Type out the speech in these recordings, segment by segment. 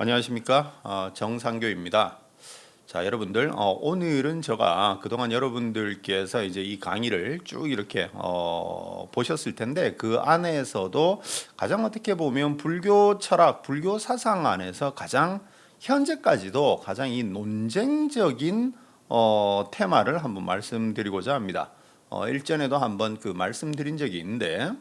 안녕하십니까? 정상교입니다. 자, 여러분들, 오늘은 제가 그동안 여러분들께서 이제 이 강의를 쭉 이렇게 보셨을 텐데, 그 안에서도 가장 어떻게 보면 불교 철학, 불교 사상 안에서 가장 현재까지도 가장 이 논쟁적인 테마를 한번 말씀드리고자 합니다. 일전에도 한번 그 말씀드린 적이 있는데,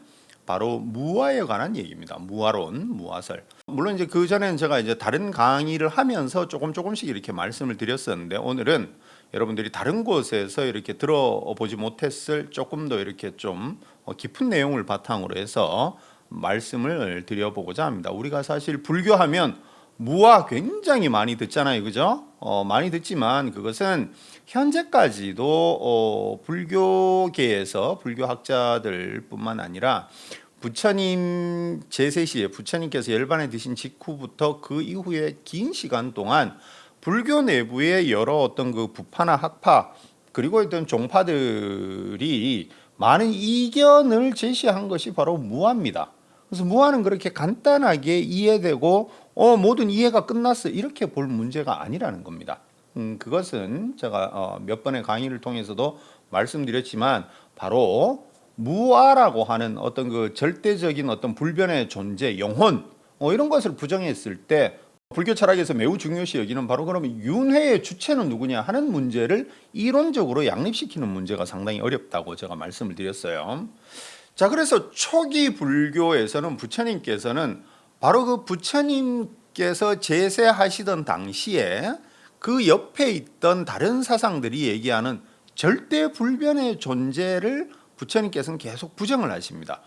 바로 무아에 관한 얘기입니다. 무아론, 무아설. 물론 이제 그 전에는 제가 이제 다른 강의를 하면서 조금씩 이렇게 말씀을 드렸었는데, 오늘은 여러분들이 다른 곳에서 이렇게 들어보지 못했을 조금 더 이렇게 좀 깊은 내용을 바탕으로 해서 말씀을 드려보고자 합니다. 우리가 사실 불교하면 무아 굉장히 많이 듣잖아요, 그죠? 많이 듣지만 그것은 현재까지도 불교계에서 불교학자들뿐만 아니라 부처님 제세 시에 부처님께서 열반에 드신 직후부터 그 이후에 긴 시간 동안 불교 내부의 여러 어떤 그 부파나 학파 그리고 어떤 종파들이 많은 이견을 제시한 것이 바로 무아입니다. 그래서 무아는 그렇게 간단하게 이해되고 모든 이해가 끝났어 이렇게 볼 문제가 아니라는 겁니다. 그것은 제가 몇 번의 강의를 통해서도 말씀드렸지만 바로 무아라고 하는 어떤 그 절대적인 어떤 불변의 존재, 영혼 이런 것을 부정했을 때 불교 철학에서 매우 중요시 여기는 바로 그러면 윤회의 주체는 누구냐 하는 문제를 이론적으로 양립시키는 문제가 상당히 어렵다고 제가 말씀을 드렸어요. 자, 그래서 초기 불교에서는 부처님께서는 바로 그 부처님께서 제세하시던 당시에 그 옆에 있던 다른 사상들이 얘기하는 절대 불변의 존재를 부처님께서는 계속 부정을 하십니다.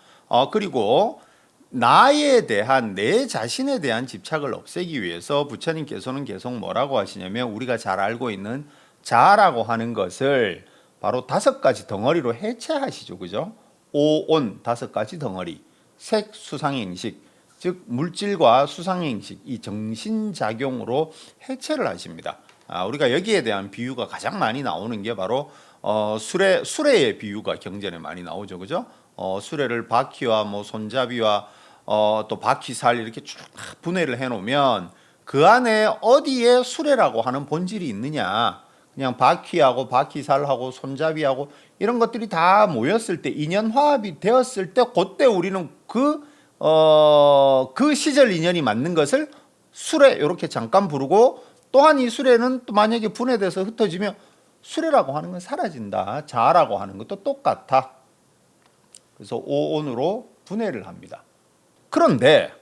그리고 나에 대한 내 자신에 대한 집착을 없애기 위해서 부처님께서는 계속 뭐라고 하시냐면 우리가 잘 알고 있는 자라고 하는 것을 바로 5가지 덩어리로 해체하시죠. 그죠? 오온 5가지 덩어리, 색, 수상행식, 즉 물질과 수상행식 이 정신작용으로 해체를 하십니다. 우리가 여기에 대한 비유가 가장 많이 나오는 게 바로 수레의 비유가 경전에 많이 나오죠, 그죠? 수레를 바퀴와 뭐 손잡이와 또 바퀴살 이렇게 쭉 분해를 해놓으면 그 안에 어디에 수레라고 하는 본질이 있느냐? 그냥 바퀴하고 바퀴살하고 손잡이하고 이런 것들이 다 모였을 때 인연화합이 되었을 때 그때 우리는 그 시절 인연이 맞는 것을 수레 이렇게 잠깐 부르고 또한 이 수레는 또 만약에 분해돼서 흩어지면 수레라고 하는 건 사라진다. 자라고 하는 것도 똑같아. 그래서 오온으로 분해를 합니다. 그런데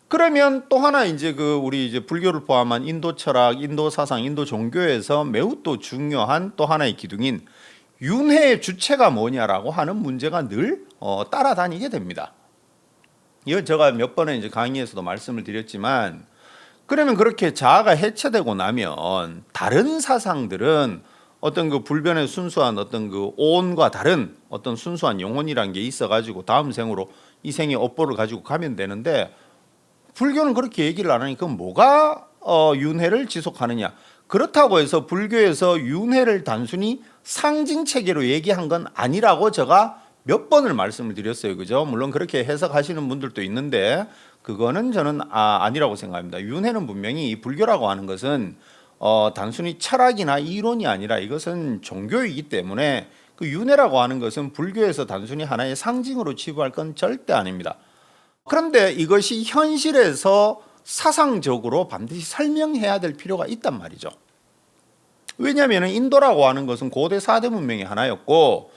그러면 또 하나 이제 우리 이제 불교를 포함한 인도 철학, 인도 사상, 인도 종교에서 매우 또 중요한 또 하나의 기둥인 윤회의 주체가 뭐냐라고 하는 문제가 늘 따라다니게 됩니다. 이건 제가 몇 번의 이제 강의에서도 말씀을 드렸지만 그러면 그렇게 자아가 해체되고 나면 다른 사상들은 어떤 그 불변의 순수한 어떤 그 오온과 다른 어떤 순수한 영혼이란 게 있어가지고 다음 생으로 이 생의 업보를 가지고 가면 되는데 불교는 그렇게 얘기를 안 하니까 뭐가 윤회를 지속하느냐? 그렇다고 해서 불교에서 윤회를 단순히 상징 체계로 얘기한 건 아니라고 제가 몇 번을 말씀을 드렸어요, 그죠? 물론 그렇게 해석하시는 분들도 있는데 그거는 저는 아니라고 생각합니다. 윤회는 분명히 이 불교라고 하는 것은 단순히 철학이나 이론이 아니라 이것은 종교이기 때문에 그 윤회라고 하는 것은 불교에서 단순히 하나의 상징으로 치부할 건 절대 아닙니다. 그런데 이것이 현실에서 사상적으로 반드시 설명해야 될 필요가 있단 말이죠. 왜냐하면 인도라고 하는 것은 고대 4대 문명의 하나였고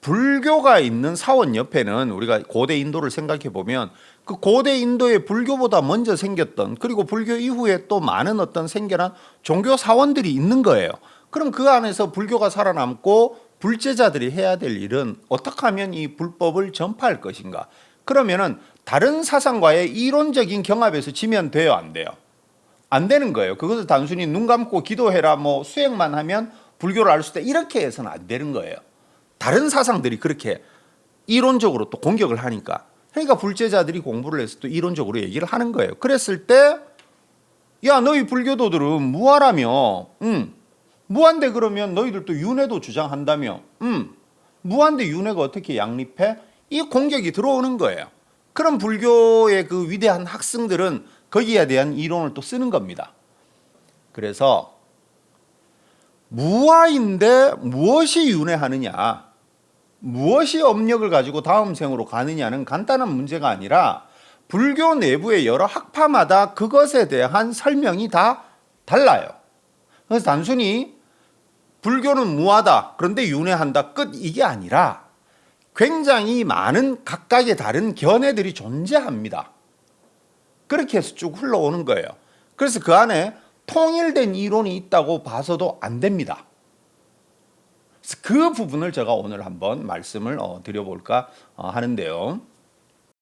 불교가 있는 사원 옆에는 우리가 고대 인도를 생각해 보면 그 고대 인도의 불교보다 먼저 생겼던 그리고 불교 이후에 또 많은 어떤 생겨난 종교 사원들이 있는 거예요. 그럼 그 안에서 불교가 살아남고 불제자들이 해야 될 일은 어떻게 하면 이 불법을 전파할 것인가? 그러면은 다른 사상과의 이론적인 경합에서 지면 돼요, 안 돼요? 안 되는 거예요. 그것을 단순히 눈 감고 기도해라 뭐 수행만 하면 불교를 알 수 있다 이렇게 해서는 안 되는 거예요. 다른 사상들이 그렇게 이론적으로 또 공격을 하니까 그러니까 불제자들이 공부를 해서 또 이론적으로 얘기를 하는 거예요. 그랬을 때 야 너희 불교도들은 무아라며 무한대 그러면 너희들도 윤회도 주장한다며 무한대 윤회가 어떻게 양립해? 이 공격이 들어오는 거예요. 그럼 불교의 그 위대한 학생들은 거기에 대한 이론을 또 쓰는 겁니다. 그래서 무아인데 무엇이 윤회하느냐, 무엇이 업력을 가지고 다음 생으로 가느냐는 간단한 문제가 아니라 불교 내부의 여러 학파마다 그것에 대한 설명이 다 달라요. 그래서 단순히 불교는 무하다, 그런데 윤회한다, 끝, 이게 아니라 굉장히 많은 각각의 다른 견해들이 존재합니다. 그렇게 해서 쭉 흘러오는 거예요. 그래서 그 안에 통일된 이론이 있다고 봐서도 안 됩니다. 그 부분을 제가 오늘 한번 말씀을 드려볼까 하는데요.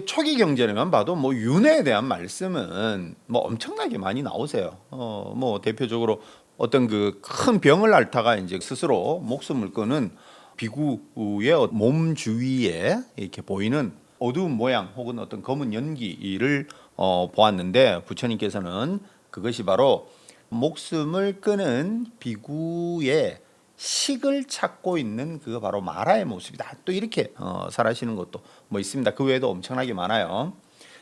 초기 경전에만 봐도 뭐 윤회에 대한 말씀은 뭐 엄청나게 많이 나오세요. 뭐 대표적으로 어떤 그 큰 병을 앓다가 이제 스스로 목숨을 끊은 비구의 몸 주위에 이렇게 보이는 어두운 모양 혹은 어떤 검은 연기를 보았는데, 부처님께서는 그것이 바로 목숨을 끊은 비구의 식을 찾고 있는 그 바로 마라의 모습이다, 또 이렇게 설하시는 것도 뭐 있습니다. 그 외에도 엄청나게 많아요.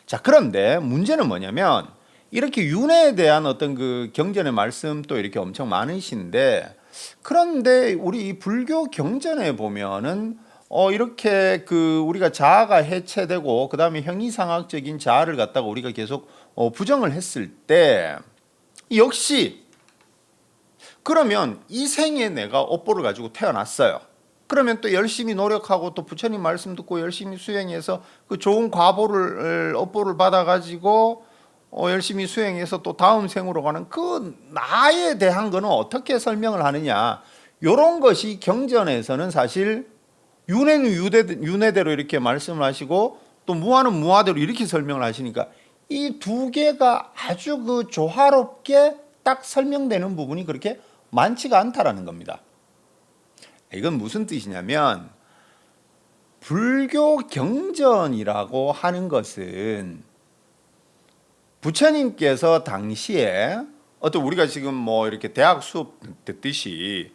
자, 그런데 문제는 뭐냐면 이렇게 윤회에 대한 어떤 그 경전의 말씀도 이렇게 엄청 많으신데, 그런데 우리 불교 경전에 보면은 이렇게 그 우리가 자아가 해체되고 그 다음에 형이상학적인 자아를 갖다가 우리가 계속 부정을 했을 때, 역시 그러면 이 생에 내가 업보를 가지고 태어났어요. 그러면 또 열심히 노력하고 또 부처님 말씀 듣고 열심히 수행해서 그 좋은 과보를 업보를 받아가지고 열심히 수행해서 또 다음 생으로 가는 그 나에 대한 거는 어떻게 설명을 하느냐, 이런 것이 경전에서는 사실 윤회는 윤회대로 이렇게 말씀을 하시고 또 무아는 무아대로 이렇게 설명을 하시니까 이 두 개가 아주 그 조화롭게 딱 설명되는 부분이 그렇게 많지가 않다라는 겁니다. 이건 무슨 뜻이냐면 불교 경전이라고 하는 것은 부처님께서 당시에 어떤 우리가 지금 뭐 이렇게 대학 수업 듣듯이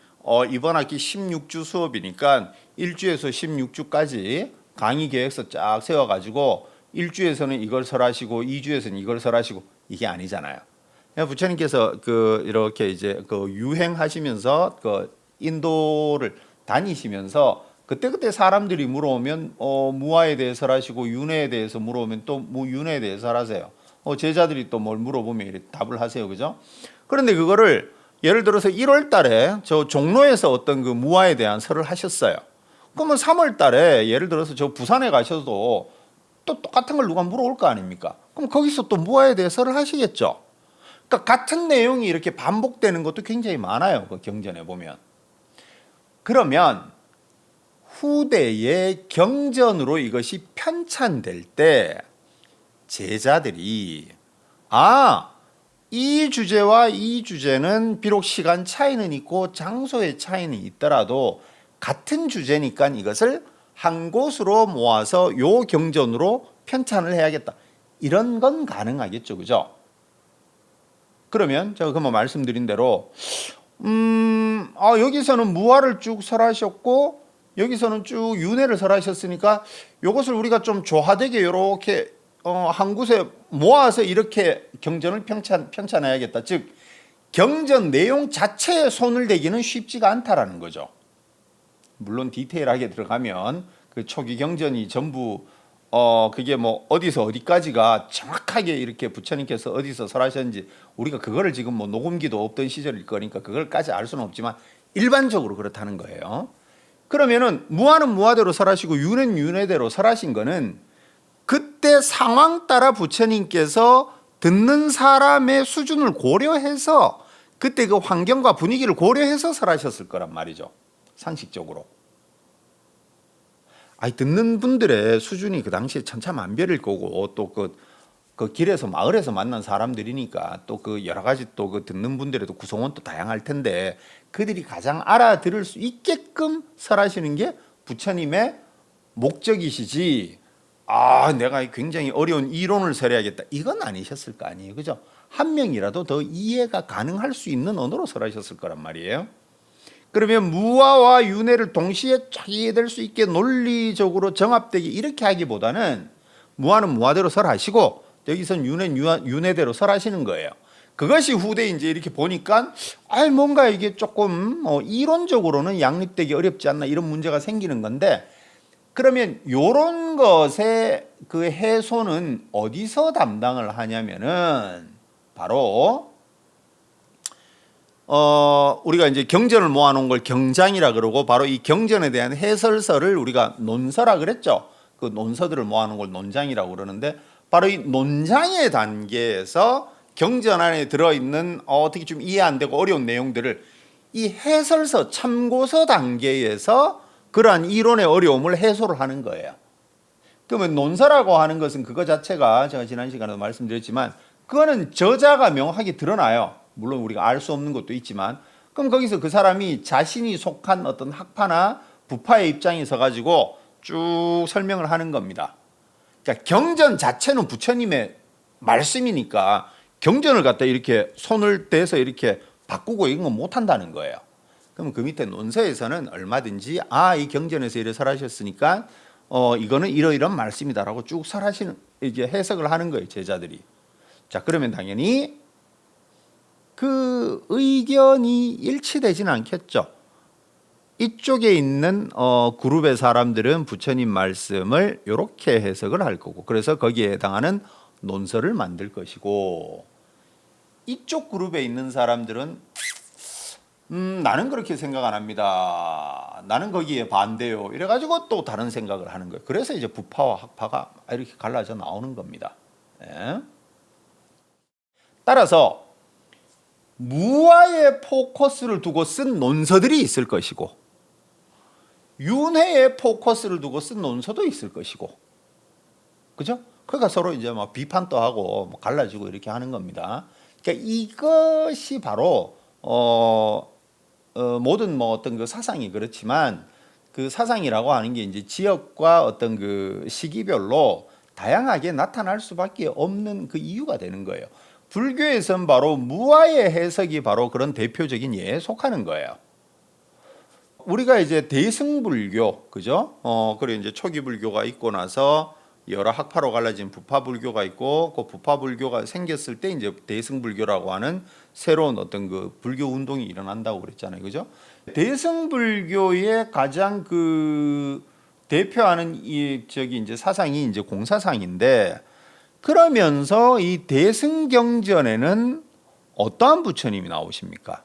이번 학기 16주 수업이니까 1주에서 16주까지 강의 계획서 쫙 세워가지고 1주에서는 이걸 설하시고 2주에서는 이걸 설하시고, 이게 아니잖아요. 부처님께서 그 이렇게 이제 그 유행하시면서 그 인도를 다니시면서 그때그때 사람들이 물어오면 무아에 대해서 설하시고 윤회에 대해서 물어오면 또 윤회에 대해서 설하세요. 제자들이 또 뭘 물어보면 이렇게 답을 하세요. 그죠? 그런데 그거를 예를 들어서 1월 달에 저 종로에서 어떤 그 무아에 대한 설을 하셨어요. 그러면 3월 달에 예를 들어서 저 부산에 가셔도 또 똑같은 걸 누가 물어올 거 아닙니까? 그럼 거기서 또 무아에 대해 설을 하시겠죠. 그러니까 같은 내용이 이렇게 반복되는 것도 굉장히 많아요. 그 경전에 보면. 그러면 후대의 경전으로 이것이 편찬될 때 제자들이 이 주제와 이 주제는 비록 시간 차이는 있고 장소의 차이는 있더라도 같은 주제니까 이것을 한 곳으로 모아서 요 경전으로 편찬을 해야겠다, 이런 건 가능하겠죠. 그죠? 그러면 제가 그만 말씀드린 대로 여기서는 무아를 쭉 설하셨고 여기서는 쭉 윤회를 설하셨으니까 이것을 우리가 좀 조화되게 이렇게 한 곳에 모아서 이렇게 경전을 편찬해야겠다. 즉 경전 내용 자체에 손을 대기는 쉽지가 않다라는 거죠. 물론 디테일하게 들어가면 그 초기 경전이 전부 그게 뭐 어디서 어디까지가 정확하게 이렇게 부처님께서 어디서 설하셨는지 우리가 그거를 지금 뭐 녹음기도 없던 시절일 거니까 그걸까지 알 수는 없지만 일반적으로 그렇다는 거예요. 그러면은 무아는 무아대로 설하시고 윤회는 윤회대로 설하신 거는 그때 상황 따라 부처님께서 듣는 사람의 수준을 고려해서 그때 그 환경과 분위기를 고려해서 설하셨을 거란 말이죠. 상식적으로. 듣는 분들의 수준이 그 당시에 천차만별일 거고 또 그 길에서 마을에서 만난 사람들이니까 또 그 여러 가지 또 그 듣는 분들에도 구성원도 다양할 텐데 그들이 가장 알아들을 수 있게끔 설하시는 게 부처님의 목적이시지, 내가 굉장히 어려운 이론을 설해야겠다, 이건 아니셨을 거 아니에요. 그죠? 한 명이라도 더 이해가 가능할 수 있는 언어로 설하셨을 거란 말이에요. 그러면 무아와 윤회를 동시에 쫙 이해될 수 있게 논리적으로 정합되게 이렇게 하기보다는 무아는 무아대로 설하시고 여기선 윤회대로 설하시는 거예요. 그것이 후대 이제 이렇게 보니까 뭔가 이게 조금 이론적으로는 양립되기 어렵지 않나 이런 문제가 생기는 건데, 그러면 요런 것의 그 해소는 어디서 담당을 하냐면은 바로 우리가 이제 경전을 모아놓은 걸 경장이라 그러고, 바로 이 경전에 대한 해설서를 우리가 논서라 그랬죠. 그 논서들을 모아놓은 걸 논장이라고 그러는데, 바로 이 논장의 단계에서 경전 안에 들어있는 어떻게 좀 이해 안 되고 어려운 내용들을 이 해설서 참고서 단계에서 그러한 이론의 어려움을 해소를 하는 거예요. 그러면 논서라고 하는 것은 그거 자체가 제가 지난 시간에도 말씀드렸지만 그거는 저자가 명확하게 드러나요. 물론 우리가 알 수 없는 것도 있지만, 그럼 거기서 그 사람이 자신이 속한 어떤 학파나 부파의 입장에 서 가지고 쭉 설명을 하는 겁니다. 그러니까 경전 자체는 부처님의 말씀이니까 경전을 갖다 이렇게 손을 대서 이렇게 바꾸고 이런 건 못 한다는 거예요. 그럼 그 밑에 논서에서는 얼마든지 이 경전에서 이래 설하셨으니까 이거는 이러이러한 말씀이다라고 쭉 설하시는, 이게 해석을 하는 거예요, 제자들이. 자, 그러면 당연히 그 의견이 일치되지는 않겠죠. 이쪽에 있는 그룹의 사람들은 부처님 말씀을 이렇게 해석을 할 거고, 그래서 거기에 해당하는 논서를 만들 것이고, 이쪽 그룹에 있는 사람들은 나는 그렇게 생각 안 합니다, 나는 거기에 반대요, 이래가지고 또 다른 생각을 하는 거예요. 그래서 이제 부파와 학파가 이렇게 갈라져 나오는 겁니다. 예. 따라서 무아의 포커스를 두고 쓴 논서들이 있을 것이고, 윤회의 포커스를 두고 쓴 논서도 있을 것이고, 그죠? 그러니까 서로 이제 막 비판도 하고 갈라지고 이렇게 하는 겁니다. 그러니까 이것이 바로 모든 어떤 그 사상이 그렇지만, 그 사상이라고 하는 게 이제 지역과 어떤 그 시기별로 다양하게 나타날 수밖에 없는 그 이유가 되는 거예요. 불교에서는 바로 무아의 해석이 바로 그런 대표적인 예에 속하는 거예요. 우리가 이제 대승불교, 그죠? 그리고 이제 초기불교가 있고 나서 여러 학파로 갈라진 부파불교가 있고, 그 부파불교가 생겼을 때 이제 대승불교라고 하는 새로운 어떤 그 불교 운동이 일어난다고 그랬잖아요, 그죠? 대승불교의 가장 그 대표하는 이제 사상이 이제 공사상인데, 그러면서 이 대승경전에는 어떠한 부처님이 나오십니까?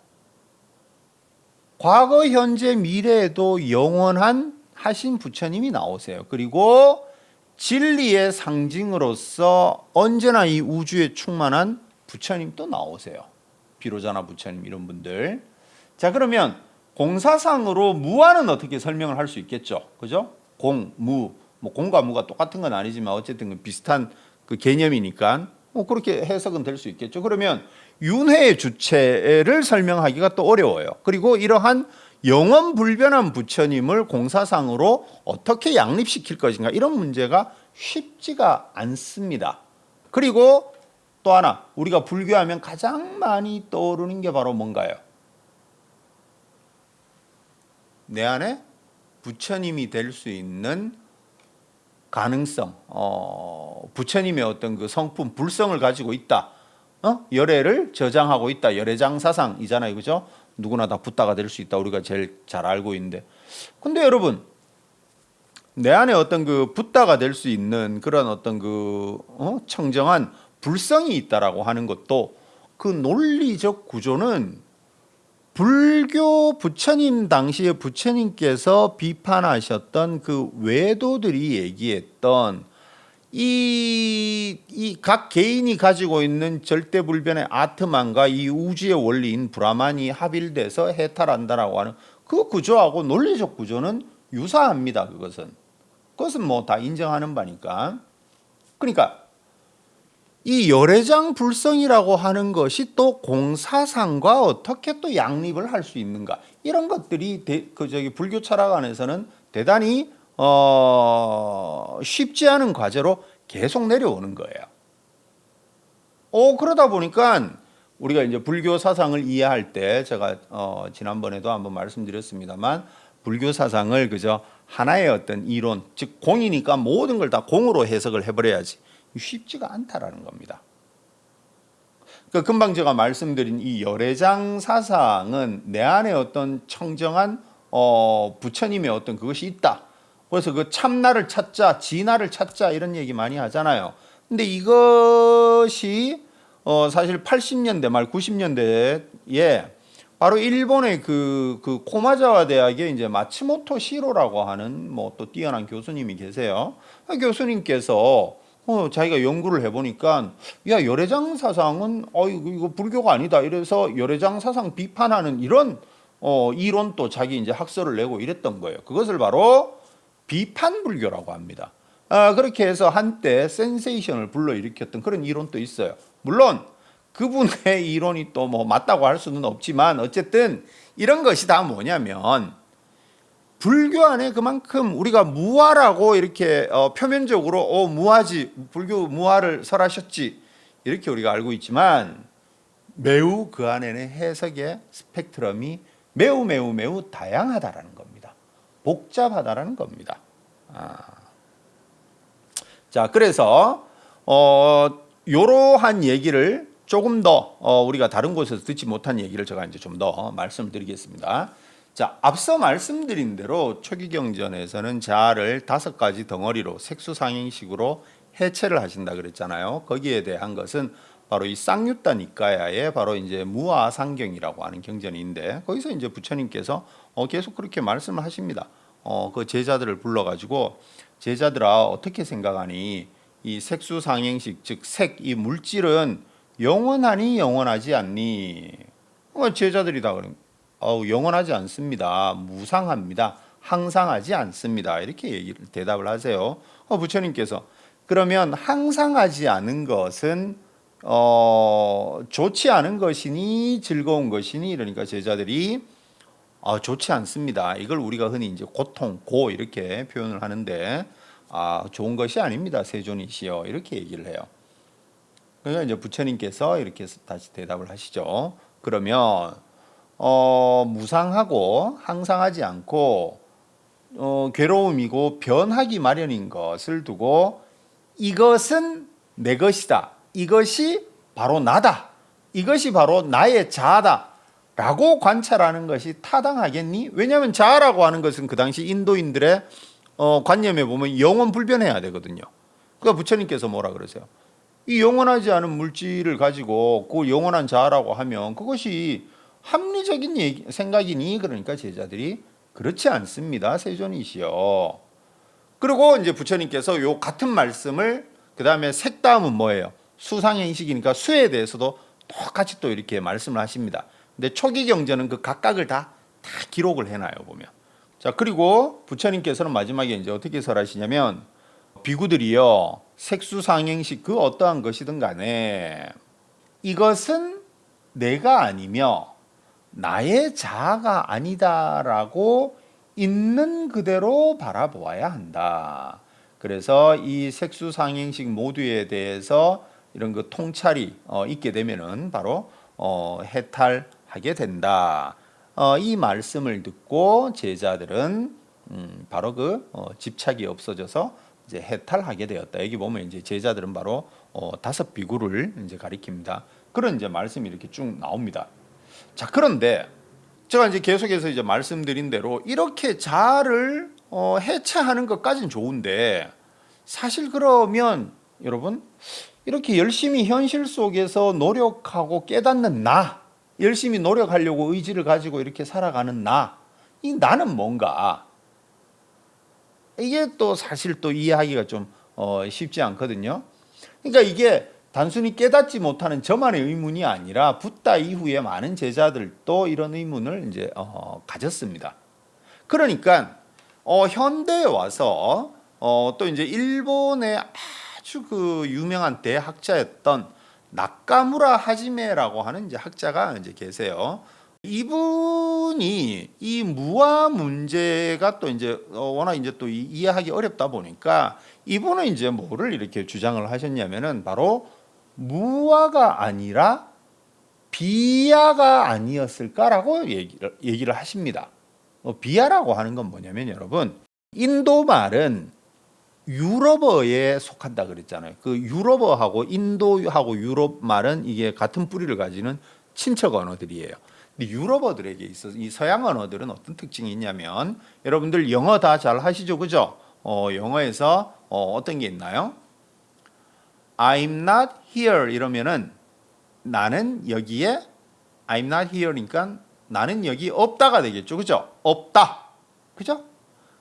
과거, 현재, 미래에도 영원한 하신 부처님이 나오세요. 그리고 진리의 상징으로서 언제나 이 우주에 충만한 부처님도 나오세요. 비로자나 부처님 이런 분들. 자, 그러면 공사상으로 무아는 어떻게 설명을 할 수 있겠죠? 그죠? 공, 무, 공과 무가 똑같은 건 아니지만 어쨌든 비슷한 그 개념이니까 그렇게 해석은 될 수 있겠죠. 그러면 윤회의 주체를 설명하기가 또 어려워요. 그리고 이러한 영원 불변한 부처님을 공사상으로 어떻게 양립시킬 것인가, 이런 문제가 쉽지가 않습니다. 그리고 또 하나, 우리가 불교하면 가장 많이 떠오르는 게 바로 뭔가요? 내 안에 부처님이 될 수 있는 가능성, 부처님의 어떤 그 성품, 불성을 가지고 있다. 열애를 저장하고 있다. 열애장 사상이잖아요, 그죠? 누구나 다 붓다가 될 수 있다. 우리가 제일 잘 알고 있는데, 근데 여러분, 내 안에 어떤 그 붓다가 될 수 있는 그런 어떤 그 청정한 불성이 있다라고 하는 것도, 그 논리적 구조는 불교 부처님 당시에 부처님께서 비판하셨던 그 외도들이 얘기했던 이 각 개인이 가지고 있는 절대불변의 아트만과 이 우주의 원리인 브라만이 합일돼서 해탈한다라고 하는 그 구조하고 논리적 구조는 유사합니다. 그것은 뭐 다 인정하는 바니까. 그러니까 이 열애장 불성이라고 하는 것이 또 공사상과 어떻게 또 양립을 할 수 있는가, 이런 것들이 불교 철학 안에서는 대단히 쉽지 않은 과제로 계속 내려오는 거예요. 그러다 보니까 우리가 이제 불교 사상을 이해할 때, 제가 지난번에도 한번 말씀드렸습니다만, 불교 사상을 그저 하나의 어떤 이론, 즉 공이니까 모든 걸 다 공으로 해석을 해버려야지, 쉽지가 않다라는 겁니다. 그러니까 금방 제가 말씀드린 이 열애장 사상은 내 안에 어떤 청정한 부처님의 어떤 그것이 있다. 그래서 그 참나를 찾자, 진나를 찾자 이런 얘기 많이 하잖아요. 근데 이것이 사실 80년대 말 90년대에 바로 일본의 그 코마자와 대학의 이제 마츠모토 시로라고 하는 뭐 또 뛰어난 교수님이 계세요. 그 교수님께서 자기가 연구를 해보니까 야 열애장 사상은 이거 불교가 아니다. 이래서 열애장 사상 비판하는 이런 이론도 자기 이제 학설을 내고 이랬던 거예요. 그것을 바로 비판 불교라고 합니다. 그렇게 해서 한때 센세이션을 불러일으켰던 그런 이론도 있어요. 물론 그분의 이론이 또 뭐 맞다고 할 수는 없지만 어쨌든 이런 것이 다 뭐냐면 불교 안에 그만큼 우리가 무아라고 이렇게 표면적으로 무아지 불교 무아를 설하셨지 이렇게 우리가 알고 있지만 매우 그 안에는 해석의 스펙트럼이 매우 다양하다라는 겁니다. 복잡하다라는 겁니다. 자, 그래서 이러한 얘기를 조금 더 우리가 다른 곳에서 듣지 못한 얘기를 제가 이제 좀 더 말씀드리겠습니다. 자, 앞서 말씀드린 대로 초기경전에서는 자아를 5가지 덩어리로 색수상행식으로 해체를 하신다 그랬잖아요. 거기에 대한 것은 바로 이 쌍유타 니까야의 바로 이제 무아상경이라고 하는 경전인데 거기서 이제 부처님께서 계속 그렇게 말씀을 하십니다. 그 제자들을 불러가지고 제자들아 어떻게 생각하니 이 색수상행식 즉 색 이 물질은 영원하니 영원하지 않니? 제자들이 다 그런 영원하지 않습니다. 무상합니다. 항상하지 않습니다. 이렇게 대답을 하세요. 부처님께서 그러면 항상하지 않은 것은 좋지 않은 것이니 즐거운 것이니 이러니까 제자들이 좋지 않습니다. 이걸 우리가 흔히 이제 고통, 고 이렇게 표현을 하는데 좋은 것이 아닙니다. 세존이시여 이렇게 얘기를 해요. 그러니까 이제 부처님께서 이렇게 다시 대답을 하시죠. 그러면 무상하고 항상하지 않고 괴로움이고 변하기 마련인 것을 두고 이것은 내 것이다. 이것이 바로 나다. 이것이 바로 나의 자아다. 라고 관찰하는 것이 타당하겠니? 왜냐하면 자아라고 하는 것은 그 당시 인도인들의 관념에 보면 영원 불변해야 되거든요. 그러니까 부처님께서 뭐라 그러세요? 이 영원하지 않은 물질을 가지고 그 영원한 자아라고 하면 그것이 합리적인 생각이니? 그러니까 제자들이 그렇지 않습니다. 세존이시여. 그리고 이제 부처님께서 요 같은 말씀을 그 다음에 색 다음은 뭐예요? 수상행식이니까 수에 대해서도 똑같이 또 이렇게 말씀을 하십니다. 근데 초기 경전은 그 각각을 다 기록을 해놔요 보면. 자 그리고 부처님께서는 마지막에 이제 어떻게 설하시냐면 비구들이요 색수상행식 그 어떠한 것이든 간에 이것은 내가 아니며 나의 자아가 아니다라고 있는 그대로 바라보아야 한다. 그래서 이 색수상행식 모두에 대해서 이런 그 통찰이 있게 되면은 바로 해탈하게 된다. 이 말씀을 듣고 제자들은 바로 그 집착이 없어져서 이제 해탈하게 되었다. 여기 보면 이제 제자들은 바로 5 비구를 이제 가리킵니다. 그런 이제 말씀이 이렇게 쭉 나옵니다. 자, 그런데 제가 이제 계속해서 이제 말씀드린 대로 이렇게 자아를 해체하는 것까지는 좋은데 사실 그러면 여러분 이렇게 열심히 현실 속에서 노력하고 깨닫는 나, 열심히 노력하려고 의지를 가지고 이렇게 살아가는 나, 이 나는 뭔가? 이게 또 사실 또 이해하기가 좀 쉽지 않거든요. 그러니까 이게 단순히 깨닫지 못하는 저만의 의문이 아니라 붓다 이후에 많은 제자들도 이런 의문을 이제 가졌습니다. 그러니까 현대에 와서 또 이제 일본의 아주 그 유명한 대학자였던 나카무라 하지메라고 하는 이제 학자가 이제 계세요. 이분이 이 무아 문제가 또 이제 워낙 이제 또 이해하기 어렵다 보니까 이분은 이제 뭐를 이렇게 주장을 하셨냐면은 바로 무아가 아니라 비아가 아니었을까라고 얘기를 하십니다. 비아라고 하는 건 뭐냐면 여러분 인도 말은 유럽어에 속한다 그랬잖아요. 그 유럽어하고 인도하고 유럽 말은 이게 같은 뿌리를 가지는 친척 언어들이에요. 근데 유럽어들에게 있어서 이 서양 언어들은 어떤 특징이 있냐면 여러분들 영어 다 잘 하시죠, 그죠? 영어에서 어떤 게 있나요? I'm not here 이러면은 나는 여기에 I'm not here니까 나는 여기 없다가 되겠죠, 그죠? 없다, 그죠?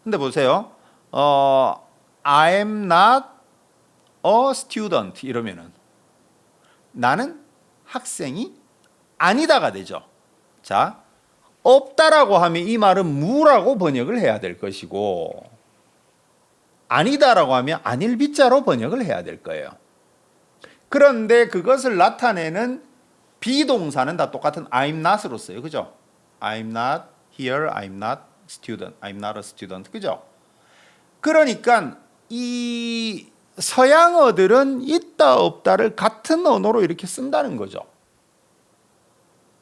근데 보세요. I'm not a student 이러면은 나는 학생이 아니다가 되죠. 자, 없다라고 하면 이 말은 무라고 번역을 해야 될 것이고 아니다라고 하면 아닐 비자로 번역을 해야 될 거예요. 그런데 그것을 나타내는 비동사는 다 똑같은 I'm not으로 써요. 그죠? I'm not here, I'm not student, I'm not a student. 그죠? 그러니까 이 서양어들은 있다 없다를 같은 언어로 이렇게 쓴다는 거죠.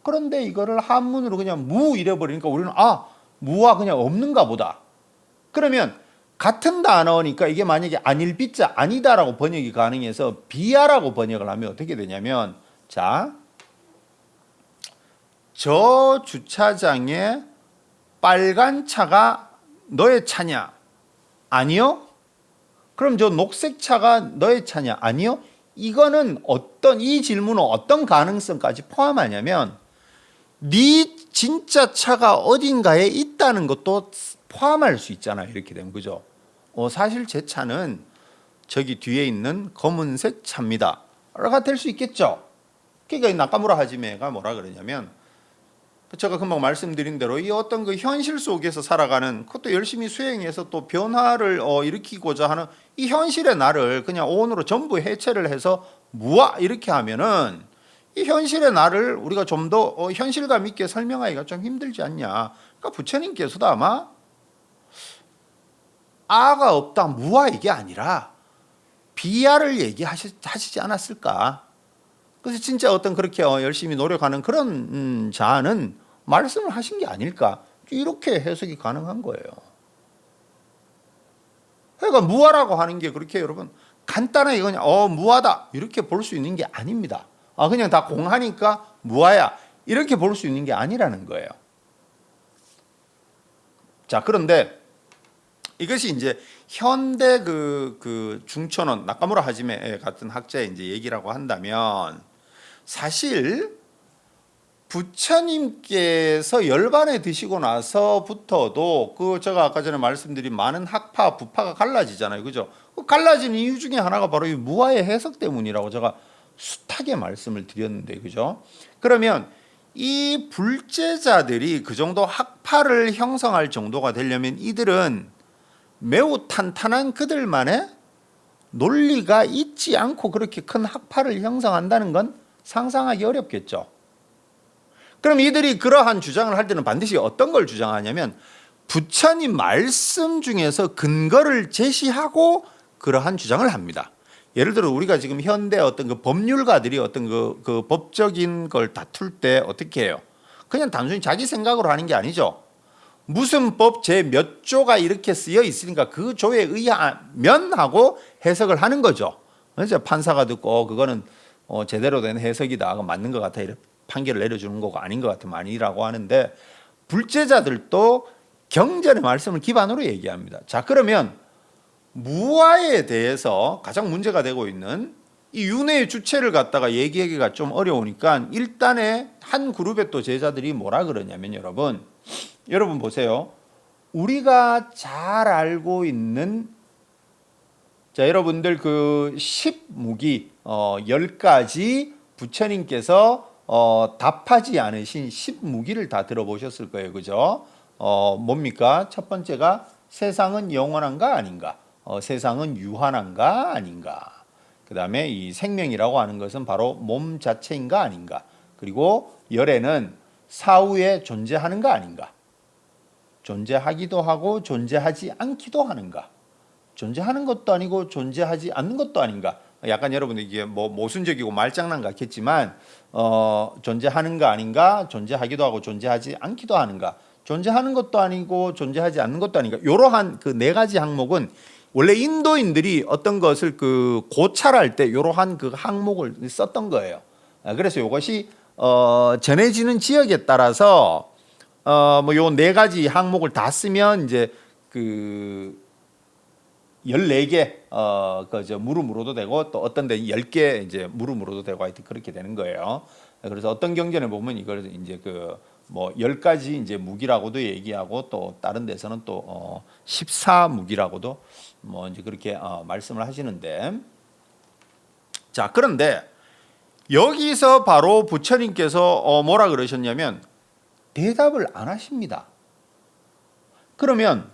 그런데 이거를 한문으로 그냥 무 이래버리니까 우리는 무와 그냥 없는가 보다. 그러면 같은 단어니까 이게 만약에 아닐 비자 아니다라고 번역이 가능해서 비야라고 번역을 하면 어떻게 되냐면 자, 저 주차장에 빨간 차가 너의 차냐? 아니요. 그럼 저 녹색 차가 너의 차냐? 아니요. 이거는 이 질문은 어떤 가능성까지 포함하냐면 네 진짜 차가 어딘가에 있다는 것도 포함할 수 있잖아요. 이렇게 되면 그죠? 사실 제 차는 저기 뒤에 있는 검은색 차입니다. 라가 될 수 있겠죠. 그러니까 나카무라 하지메가 뭐라 그러냐면 제가 금방 말씀드린 대로 이 어떤 그 현실 속에서 살아가는 그것도 열심히 수행해서 또 변화를 일으키고자 하는 이 현실의 나를 그냥 오온으로 전부 해체를 해서 무아 이렇게 하면은 이 현실의 나를 우리가 좀 더 현실감 있게 설명하기가 좀 힘들지 않냐. 그러니까 부처님께서도 아마 아가 없다 무아 이게 아니라 비아를 얘기하시지 않았을까. 그래서 진짜 어떤 그렇게 열심히 노력하는 그런 자는 말씀을 하신 게 아닐까. 이렇게 해석이 가능한 거예요. 그러니까 무아라고 하는 게 그렇게 여러분 간단하게 그냥 무아다 이렇게 볼 수 있는 게 아닙니다. 그냥 다 공하니까 무아야 이렇게 볼 수 있는 게 아니라는 거예요. 자, 그런데 이것이 이제 현대 그 중천원 나카무라 하지메 같은 학자의 이제 얘기라고 한다면 사실 부처님께서 열반에 드시고 나서부터도 제가 아까 전에 말씀드린 많은 학파 부파가 갈라지잖아요, 그죠? 그 갈라진 이유 중에 하나가 바로 이 무아의 해석 때문이라고 제가 숱하게 말씀을 드렸는데, 그죠? 그러면 이 불제자들이 그 정도 학파를 형성할 정도가 되려면 이들은 매우 탄탄한 그들만의 논리가 있지 않고 그렇게 큰 학파를 형성한다는 건 상상하기 어렵겠죠. 그럼 이들이 그러한 주장을 할 때는 반드시 어떤 걸 주장하냐면 부처님 말씀 중에서 근거를 제시하고 그러한 주장을 합니다. 예를 들어 우리가 지금 현대 어떤 그 법률가들이 어떤 그 법적인 걸 다툴 때 어떻게 해요? 그냥 단순히 자기 생각으로 하는 게 아니죠. 무슨 법 제 몇 조가 이렇게 쓰여 있으니까 그 조에 의하면 하고 해석을 하는 거죠. 그래서 판사가 듣고 그거는 제대로 된 해석이다, 맞는 것 같아 이렇게 판결을 내려주는 거고 아닌 것 같으면 아니라고 하는데 불제자들도 경전의 말씀을 기반으로 얘기합니다. 자, 그러면 무아에 대해서 가장 문제가 되고 있는 이 윤회의 주체를 갖다가 얘기하기가 좀 어려우니까 일단에 한 그룹의 또 제자들이 뭐라 그러냐면 여러분 보세요. 우리가 잘 알고 있는 자, 여러분들 그 10무기 10가지 부처님께서 답하지 않으신 10무기를 다 들어보셨을 거예요. 그죠? 뭡니까? 첫 번째가 세상은 영원한가 아닌가? 세상은 유한한가 아닌가? 그 다음에 이 생명이라고 하는 것은 바로 몸 자체인가 아닌가? 그리고 열애는 사후에 존재하는가 아닌가? 존재하기도 하고 존재하지 않기도 하는가? 존재하는 것도 아니고 존재하지 않는 것도 아닌가? 약간 여러분들 이게 뭐 모순적이고 말장난 같겠지만 존재하는가 아닌가? 존재하기도 하고 존재하지 않기도 하는가? 존재하는 것도 아니고 존재하지 않는 것도 아닌가? 이러한 그 네 가지 항목은 원래 인도인들이 어떤 것을 그 고찰할 때 이러한 그 항목을 썼던 거예요. 그래서 이것이 전해지는 지역에 따라서 뭐 요 네 가지 항목을 다 쓰면 이제 그 14개 그저 물음으로도 되고 또 어떤 데 10개 이제 물음으로도 되고 하여튼 그렇게 되는 거예요. 그래서 어떤 경전에 보면 이걸 이제 그 뭐 10가지 이제 무기라고도 얘기하고 또 다른 데서는 또 14무기라고도 뭐 이제 그렇게 말씀을 하시는데, 자, 그런데 여기서 바로 부처님께서 뭐라 그러셨냐면 대답을 안 하십니다. 그러면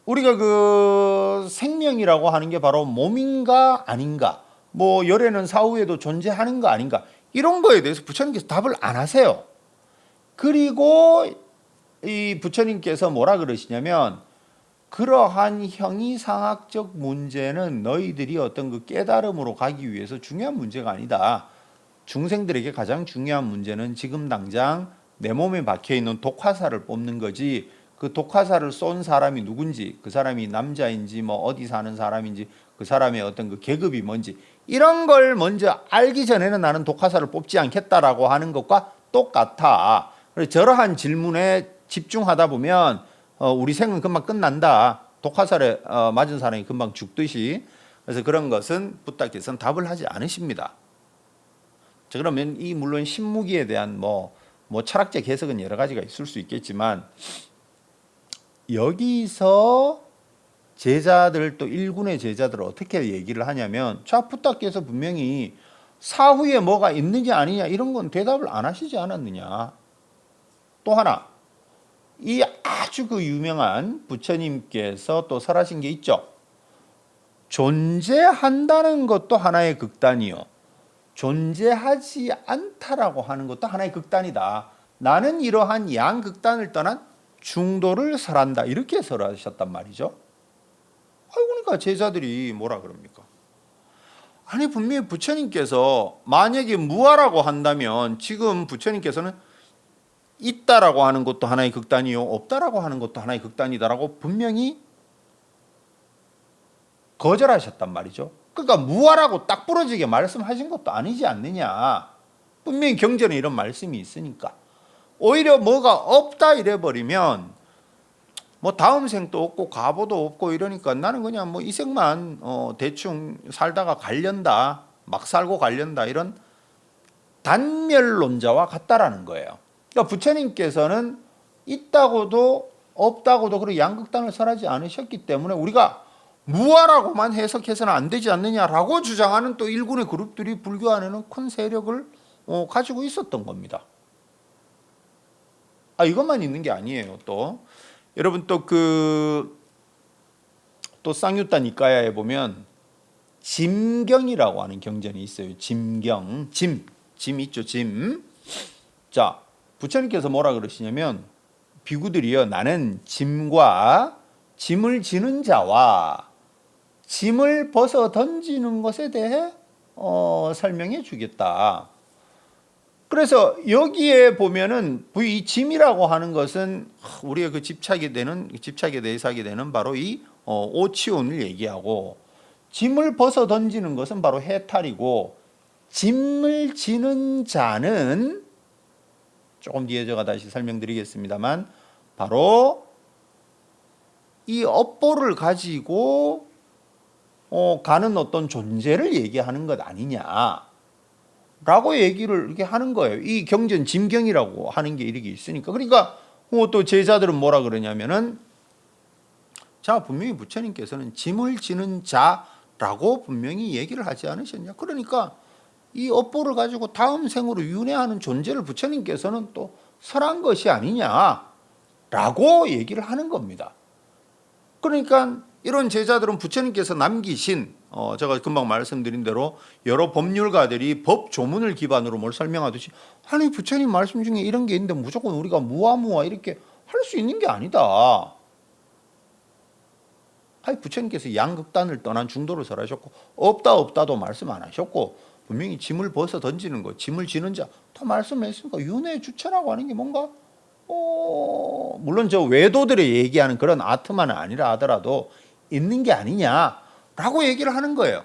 우리가 그 생명이라고 하는 게 바로 몸인가 아닌가, 뭐 열에는 사후에도 존재하는가 아닌가, 이런 거에 대해서 부처님께서 답을 안 하세요. 그리고 이 부처님께서 뭐라 그러시냐면 그러한 형이상학적 문제는 너희들이 어떤 그 깨달음으로 가기 위해서 중요한 문제가 아니다. 중생들에게 가장 중요한 문제는 지금 당장 내 몸에 박혀 있는 독화살을 뽑는 거지, 그 독화살을 쏜 사람이 누군지, 그 사람이 남자인지 뭐 어디 사는 사람인지, 그 사람의 어떤 그 계급이 뭔지, 이런 걸 먼저 알기 전에는 나는 독화살을 뽑지 않겠다라고 하는 것과 똑같아. 그래서 저러한 질문에 집중하다 보면 우리 생은 금방 끝난다. 독화살에 맞은 사람이 금방 죽듯이. 그래서 그런 것은 부탁께서는 답을 하지 않으십니다. 자, 그러면 이 물론 신무기에 대한 뭐 철학적 해석은 여러 가지가 있을 수 있겠지만, 여기서 제자들, 또 일군의 제자들을 어떻게 얘기를 하냐면, 자, 부탁께서 분명히 사후에 뭐가 있느냐 아니냐 이런 건 대답을 안 하시지 않았느냐. 또 하나, 이 아주 그 유명한 부처님께서 또 설하신 게 있죠. 존재한다는 것도 하나의 극단이요, 존재하지 않다라고 하는 것도 하나의 극단이다. 나는 이러한 양극단을 떠난 중도를 설한다. 이렇게 설하셨단 말이죠. 그러니까 제자들이 뭐라 그럽니까? 아니, 분명히 부처님께서 만약에 무아라고 한다면 지금 부처님께서는 있다라고 하는 것도 하나의 극단이요, 없다라고 하는 것도 하나의 극단이다라고 분명히 거절하셨단 말이죠. 그러니까 무아라고 딱 부러지게 말씀하신 것도 아니지 않느냐. 분명히 경전에 이런 말씀이 있으니까. 오히려 뭐가 없다 이래버리면 뭐 다음 생도 없고 과보도 없고 이러니까 나는 그냥 뭐 이 생만 대충 살다가 갈련다, 막 살고 갈련다, 이런 단멸론자와 같다라는 거예요. 그러니까 부처님께서는 있다고도 없다고도 그런 양극단을 설하지 않으셨기 때문에 우리가 무아라고만 해석해서는 안 되지 않느냐라고 주장하는 또 일군의 그룹들이 불교 안에는 큰 세력을 가지고 있었던 겁니다. 이것만 있는 게 아니에요. 또 여러분 또 쌍유타 니까야에 보면 짐경이라고 하는 경전이 있어요. 짐경, 짐 있죠, 짐. 자, 부처님께서 뭐라 그러시냐면 비구들이요, 나는 짐과 짐을 지는 자와 짐을 벗어 던지는 것에 대해 설명해 주겠다. 그래서 여기에 보면은 이 짐이라고 하는 것은 우리가 그 집착에 대해서 하게 되는 바로 이 오치온을 얘기하고, 짐을 벗어 던지는 것은 바로 해탈이고, 짐을 지는 자는 조금 뒤에 제가 다시 설명드리겠습니다만 바로 이 업보를 가지고 가는 어떤 존재를 얘기하는 것 아니냐 라고 얘기를 이렇게 하는 거예요. 이 경전 짐경이라고 하는 게 이렇게 있으니까. 그러니까 또 제자들은 뭐라 그러냐면은, 자, 분명히 부처님께서는 짐을 지는 자라고 분명히 얘기를 하지 않으셨냐. 그러니까 이 업보를 가지고 다음 생으로 윤회하는 존재를 부처님께서는 또 설한 것이 아니냐라고 얘기를 하는 겁니다. 그러니까 이런 제자들은 부처님께서 남기신 제가 금방 말씀드린 대로 여러 법률가들이 법 조문을 기반으로 뭘 설명하듯이, 아니 부처님 말씀 중에 이런 게 있는데 무조건 우리가 무아무아 이렇게 할 수 있는 게 아니다. 아니 부처님께서 양극단을 떠난 중도를 설하셨고 없다도 말씀 안 하셨고, 분명히 짐을 벗어 던지는 것, 짐을 지는 자 다 말씀했으니까 윤회 주체라고 하는 게 뭔가 물론 저 외도들의 얘기하는 그런 아트만은 아니라 하더라도 있는 게 아니냐라고 얘기를 하는 거예요.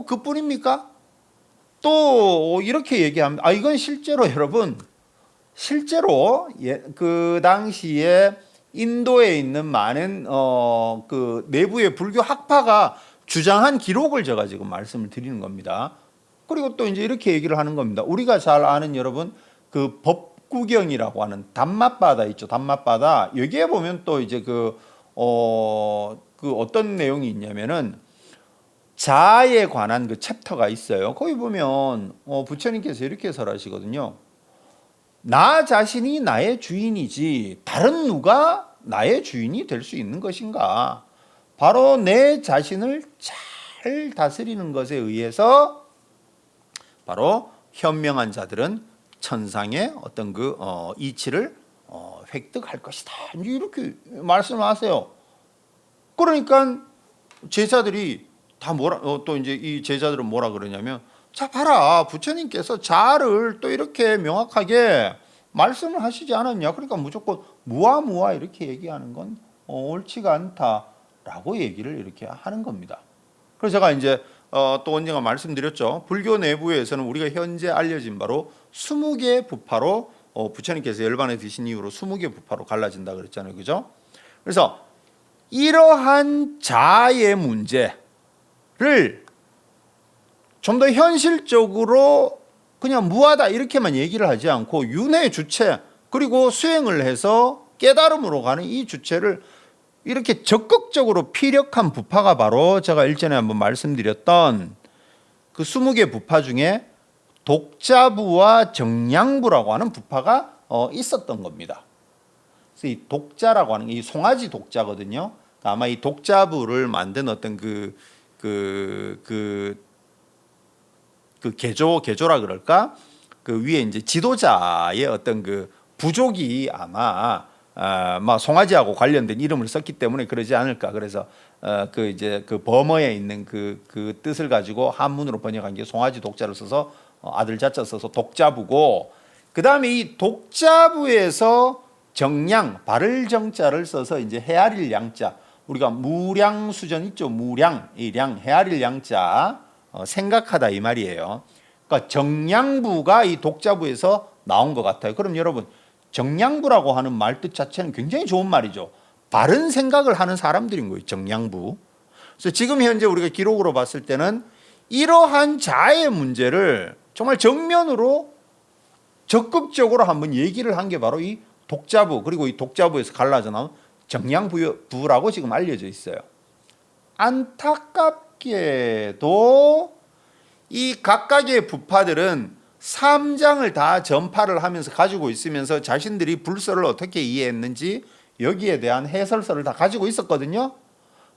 그뿐입니까? 또 이렇게 얘기합니다. 이건 실제로 여러분, 실제로 그 당시에 인도에 있는 많은 그 내부의 불교 학파가 주장한 기록을 제가 지금 말씀을 드리는 겁니다. 그리고 또 이제 이렇게 얘기를 하는 겁니다. 우리가 잘 아는 여러분 그 법구경이라고 하는 단맛바다 있죠. 단맛바다. 여기에 보면 또 이제 그 어떤 내용이 있냐면은 자아에 관한 그 챕터가 있어요. 거기 보면 부처님께서 이렇게 설하시거든요. 나 자신이 나의 주인이지 다른 누가 나의 주인이 될 수 있는 것인가? 바로 내 자신을 잘 다스리는 것에 의해서 바로 현명한 자들은 천상의 어떤 그 이치를 획득할 것이다. 이렇게 말씀하세요. 그러니까 제자들이 다 뭐라 또 이제 이 제자들은 뭐라 그러냐면 자 봐라 부처님께서 자아를 또 이렇게 명확하게 말씀을 하시지 않았냐. 그러니까 무조건 무아 이렇게 얘기하는 건 옳지가 않다라고 얘기를 이렇게 하는 겁니다. 그래서 제가 이제 또 언젠가 말씀드렸죠. 불교 내부에서는 우리가 현재 알려진 바로 20개 부파로 부처님께서 열반에 드신 이후로 20개 부파로 갈라진다 그랬잖아요. 그죠? 그래서 이러한 자아의 문제를 좀 더 현실적으로 그냥 무하다 이렇게만 얘기를 하지 않고 윤회 주체 그리고 수행을 해서 깨달음으로 가는 이 주체를 이렇게 적극적으로 피력한 부파가 바로 제가 일전에 한번 말씀드렸던 그 20개 부파 중에 독자부와 정량부라고 하는 부파가 있었던 겁니다. 그래서 이 독자라고 하는 게 이 송아지 독자거든요. 아마 이 독자부를 만든 어떤 개조라 그럴까? 그 위에 이제 지도자의 어떤 그 부족이 아마 송아지하고 관련된 이름을 썼기 때문에 그러지 않을까. 그래서 그 이제 그 범어에 있는 그 뜻을 가지고 한문으로 번역한 게 송아지 독자를 써서 아들 자자 써서 독자부고, 그 다음에 이 독자부에서 정량 바를 정자를 써서 이제 헤아릴 양자, 우리가 무량수전 있죠. 무량 이 량 헤아릴 양자 생각하다 이 말이에요. 그러니까 정량부가 이 독자부에서 나온 것 같아요. 그럼 여러분 정량부라고 하는 말 뜻 자체는 굉장히 좋은 말이죠. 바른 생각을 하는 사람들인 거예요. 정량부. 그래서 지금 현재 우리가 기록으로 봤을 때는 이러한 자아의 문제를 정말 정면으로 적극적으로 한번 얘기를 한 게 바로 이 독자부, 그리고 이 독자부에서 갈라져 나온 정량부라고 지금 알려져 있어요. 안타깝게도 이 각각의 부파들은 삼장을 다 전파를 하면서 가지고 있으면서 자신들이 불설을 어떻게 이해했는지 여기에 대한 해설서를 다 가지고 있었거든요.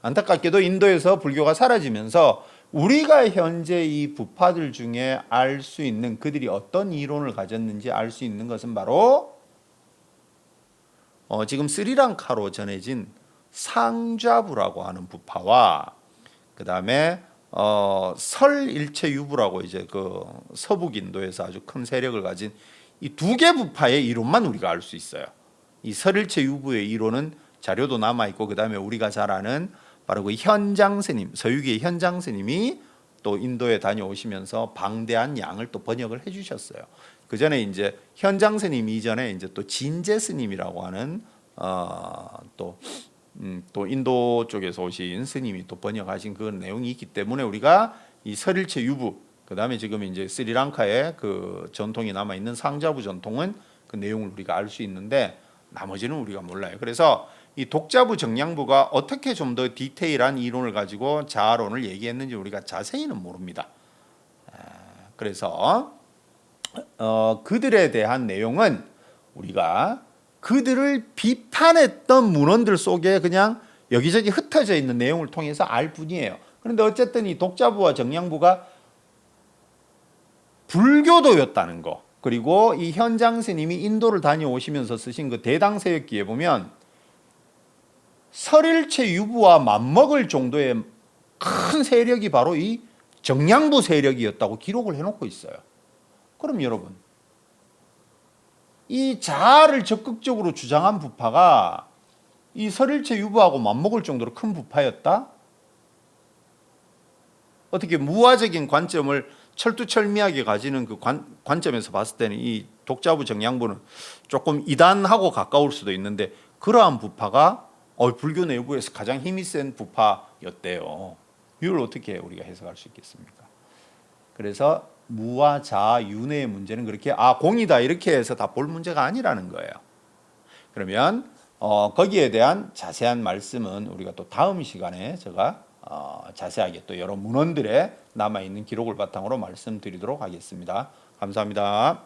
안타깝게도 인도에서 불교가 사라지면서 우리가 현재 이 부파들 중에 알 수 있는, 그들이 어떤 이론을 가졌는지 알 수 있는 것은 바로 지금 스리랑카로 전해진 상좌부라고 하는 부파와 그 다음에 설일체유부라고 이제 그 서북 인도에서 아주 큰 세력을 가진 이 두 개 부파의 이론만 우리가 알 수 있어요. 이 설일체유부의 이론은 자료도 남아 있고, 그 다음에 우리가 잘 아는 바로 그 현장 스님, 서유기의 현장 스님이 또 인도에 다녀오시면서 방대한 양을 또 번역을 해주셨어요. 그 전에 이제 현장 스님 이전에 이제 또 진제 스님이라고 하는 또 인도 쪽에서 오신 스님이 또 번역하신 그 내용이 있기 때문에 우리가 이 설일체 유부, 그 다음에 지금 이제 스리랑카의 그 전통이 남아 있는 상자부 전통은 그 내용을 우리가 알 수 있는데 나머지는 우리가 몰라요. 그래서 이 독자부 정량부가 어떻게 좀 더 디테일한 이론을 가지고 자아론을 얘기했는지 우리가 자세히는 모릅니다. 그래서 그들에 대한 내용은 우리가 그들을 비판했던 문헌들 속에 그냥 여기저기 흩어져 있는 내용을 통해서 알 뿐이에요. 그런데 어쨌든 이 독자부와 정량부가 불교도였다는 거, 그리고 이 현장 스님이 인도를 다녀오시면서 쓰신 그 대당세역기에 보면 설일체 유부와 맞먹을 정도의 큰 세력이 바로 이 정량부 세력이었다고 기록을 해놓고 있어요. 그럼 여러분, 이 자아를 적극적으로 주장한 부파가 이 설일체 유부하고 맞먹을 정도로 큰 부파였다? 어떻게 무화적인 관점을 철두철미하게 가지는 그 관점에서 봤을 때는 이 독자부 정양부는 조금 이단하고 가까울 수도 있는데 그러한 부파가 불교 내부에서 가장 힘이 센 부파였대요. 이걸 어떻게 우리가 해석할 수 있겠습니까? 그래서 무와 자, 윤회의 문제는 그렇게 공이다 이렇게 해서 다 볼 문제가 아니라는 거예요. 그러면 거기에 대한 자세한 말씀은 우리가 또 다음 시간에 제가 자세하게 또 여러 문헌들의 남아있는 기록을 바탕으로 말씀드리도록 하겠습니다. 감사합니다.